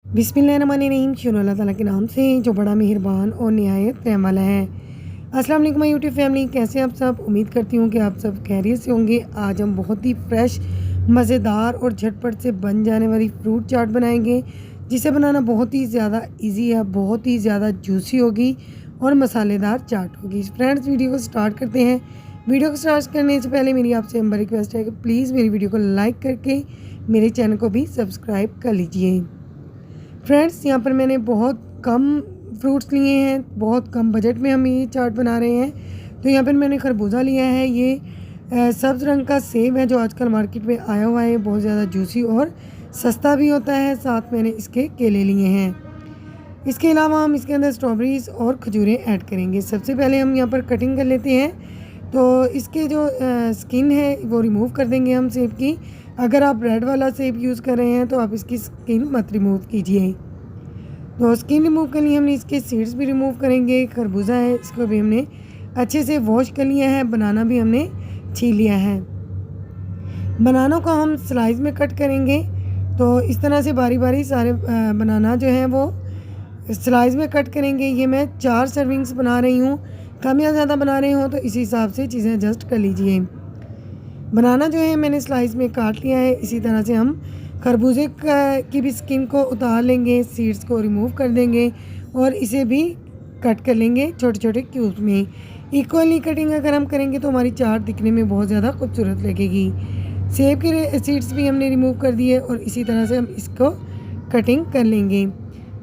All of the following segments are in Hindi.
बिस्मिल्लाहिर्रहमानिर्रहीम। शुरू अल्लाह ताला के नाम से जो बड़ा मेहरबान और निहायत रहम वाला है। अस्सलाम वालेकुम माय यूट्यूब फैमिली, कैसे आप सब? उम्मीद करती हूँ कि आप सब खैरियत से होंगे। आज हम बहुत ही फ्रेश, मज़ेदार और झटपट से बन जाने वाली फ्रूट चाट बनाएंगे, जिसे बनाना बहुत ही ज़्यादा इजी है, बहुत ही ज़्यादा जूसी होगी और मसालेदार चाट होगी। फ्रेंड्स, वीडियो को स्टार्ट करते हैं। वीडियो को स्टार्ट करने से पहले मेरी आपसे नंबर रिक्वेस्ट है कि प्लीज़ मेरी वीडियो को लाइक करके मेरे चैनल को भी सब्सक्राइब कर लीजिए। फ्रेंड्स, यहाँ पर मैंने बहुत कम फ्रूट्स लिए हैं, बहुत कम बजट में हम ये चाट बना रहे हैं। तो यहाँ पर मैंने खरबूजा लिया है, ये सब्ज़ रंग का सेब है जो आजकल मार्केट में आया हुआ है, बहुत ज़्यादा जूसी और सस्ता भी होता है। साथ मैंने इसके केले लिए हैं। इसके अलावा हम इसके अंदर स्ट्रॉबेरीज़ और खजूरें ऐड करेंगे। सबसे पहले हम यहाँ पर कटिंग कर लेते हैं। तो इसके जो स्किन है वो रिमूव कर देंगे हम सेब की। अगर आप रेड वाला सेब यूज़ कर रहे हैं तो आप इसकी स्किन मत रिमूव कीजिए। तो स्किन रिमूव के लिए हमने इसके सीड्स भी रिमूव करेंगे। खरबूजा है, इसको भी हमने अच्छे से वॉश कर लिया है। बनाना भी हमने छील लिया है। बनानों को हम स्लाइस में कट करेंगे। तो इस तरह से बारी बारी सारे बनाना जो है वो स्लाइस में कट करेंगे। ये मैं 4 सर्विंग्स बना रही हूँ। कम या ज़्यादा बना रही हूँ तो इसी हिसाब से चीज़ें एडजस्ट कर लीजिए। बनाना जो है मैंने स्लाइस में काट लिया है। इसी तरह से हम खरबूजे की भी स्किन को उतार लेंगे, सीड्स को रिमूव कर देंगे और इसे भी कट कर लेंगे छोटे छोटे क्यूब्स में। इक्वली कटिंग अगर हम करेंगे तो हमारी चाट दिखने में बहुत ज़्यादा खूबसूरत लगेगी। सेब के सीड्स भी हमने रिमूव कर दिए और इसी तरह से हम इसको कटिंग कर लेंगे।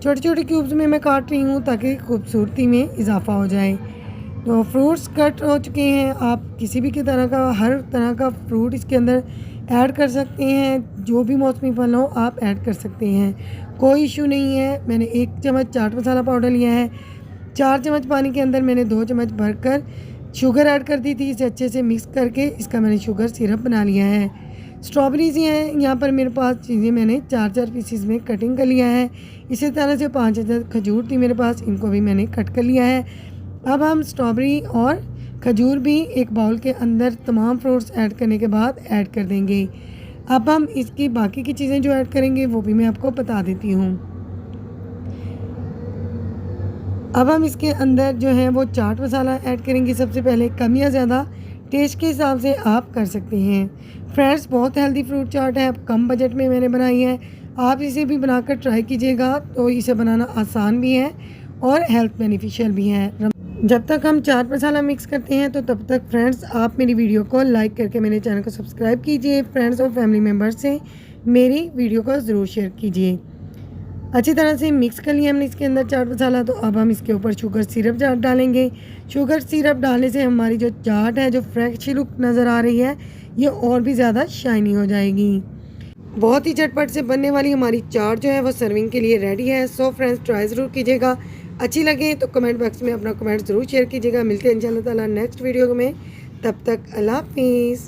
छोटे छोटे क्यूब्स में मैं काट रही हूँ ताकि खूबसूरती में इजाफा हो जाए। तो फ्रूट्स कट हो चुके हैं। आप किसी भी तरह का, हर तरह का फ्रूट इसके अंदर ऐड कर सकते हैं। जो भी मौसमी फल हो आप ऐड कर सकते हैं, कोई इशू नहीं है। मैंने 1 चम्मच चाट मसाला पाउडर लिया है। 4 चम्मच पानी के अंदर मैंने 2 चम्मच भरकर शुगर ऐड कर दी थी। इसे अच्छे से मिक्स करके इसका मैंने शुगर सिरप बना लिया है। स्ट्रॉबेरीज़ हैं यहाँ पर मेरे पास, चीज़ें मैंने 4-4 पीसीज में कटिंग कर लिया है। इसी तरह से 5 खजूर थी मेरे पास, इनको भी मैंने कट कर लिया है। अब हम स्ट्रॉबेरी और खजूर भी एक बाउल के अंदर तमाम फ्रूट्स ऐड करने के बाद ऐड कर देंगे। अब हम इसकी बाकी की चीज़ें जो ऐड करेंगे वो भी मैं आपको बता देती हूँ। अब हम इसके अंदर जो है वो चाट मसाला ऐड करेंगे। सबसे पहले कम या ज़्यादा टेस्ट के हिसाब से आप कर सकते हैं। फ्रेंड्स, बहुत हेल्दी फ्रूट चाट है, कम बजट में मैंने बनाई है। आप इसे भी बनाकर ट्राई कीजिएगा। तो इसे बनाना आसान भी है और हेल्थ बेनिफिशियल भी है। जब तक हम चाट मसाला मिक्स करते हैं तो तब तक फ्रेंड्स आप मेरी वीडियो को लाइक करके मेरे चैनल को सब्सक्राइब कीजिए। फ्रेंड्स और फैमिली मेम्बर्स से मेरी वीडियो को ज़रूर शेयर कीजिए। अच्छी तरह से मिक्स कर लिया हमने इसके अंदर चाट मसाला। तो अब हम इसके ऊपर शुगर सिरप डालेंगे। शुगर सिरप डालने से हमारी जो चाट है, जो फ्रेश लुक नज़र आ रही है, ये और भी ज़्यादा शाइनी हो जाएगी। बहुत ही झटपट से बनने वाली हमारी चाट जो है वो सर्विंग के लिए रेडी है। सो फ्रेंड्स, ट्राई ज़रूर कीजिएगा। अच्छी लगे तो कमेंट बॉक्स में अपना कमेंट ज़रूर शेयर कीजिएगा। मिलते हैं इंशाल्लाह ताला नेक्स्ट वीडियो में। तब तक अल्लाह हाफिज़।